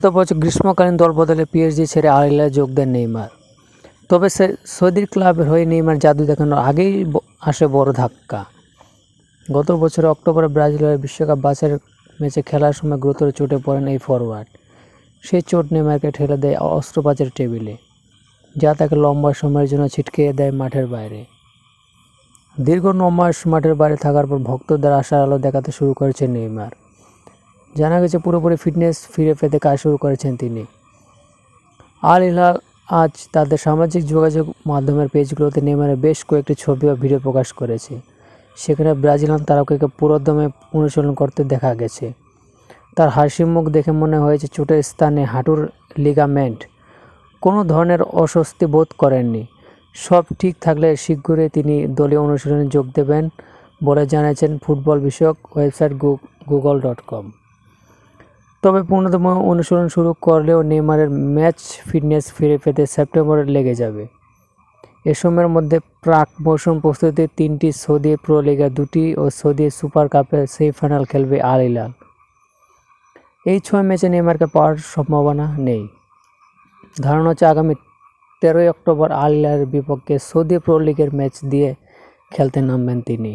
গত বছর গ্রীষ্মকালীন দলবদলে পিএসজি ছেড়ে আল হিলালে যোগ দেন নেইমার। তবে সৌদির ক্লাবের হয়ে নেইমার জাদু দেখানোর আগেই আসে বড় ধাক্কা। গত বছরের অক্টোবরে ব্রাজিলের বিশ্বকাপ বাছাইয়ের ম্যাচে খেলার সময় গুরুতর চোটে পড়েন এই ফরোয়ার্ড। সেই চোট নেইমারকে ঠেলে দেয় অস্ত্রোপচারের টেবিলে, যা তাকে লম্বা সময়ের জন্য ছিটকে দেয় মাঠের বাইরে। দীর্ঘ 9 মাস মাঠের বাইরে থাকার পর ভক্তদের আশার আলো দেখাতে শুরু করেছেন নেইমার। জানা গেছে পুরোপুরি ফিটনেস ফিরে পেতে কাজ শুরু করেছেন তিনি। আল হিলাল আজ তাদের সামাজিক যোগাযোগ মাধ্যমের পেজগুলোতে নেইমারের বেশ কয়েকটি ছবি ও ভিডিও প্রকাশ করেছে। সেখানে ব্রাজিলিয়ান তারকাকে পুরোদমে অনুশীলন করতে দেখা গেছে। তার হাসি মুখ দেখে মনে হয়েছে চোটের স্থানে হাঁটুর লিগামেন্ট কোনো ধরনের অস্বস্তি বোধ করেননি। সব ঠিক থাকলে শীঘ্রই তিনি দলীয় অনুশীলনে যোগ দেবেন বলে জানিয়েছেন ফুটবল বিষয়ক ওয়েবসাইট google.com। তবে পূর্ণতম অনুশীলন শুরু করলেও নেইমারের ম্যাচ ফিটনেস ফিরে পেতে সেপ্টেম্বরে লেগে যাবে। এ সময়ের মধ্যে প্রাক মৌসুম প্রস্তুতিতে 3টি সৌদি প্রো লিগা 2টি ও সৌদি সুপার কাপের সেমিফাইনাল খেলবে আল হিলাল। এই 6 ম্যাচে নেইমারকে পাওয়ার সম্ভাবনা নেই। ধারণা হচ্ছে আগামী 13 অক্টোবর আল হিলালের বিপক্ষে সৌদি প্রো লিগের ম্যাচ দিয়ে খেলতে নামবেন তিনি।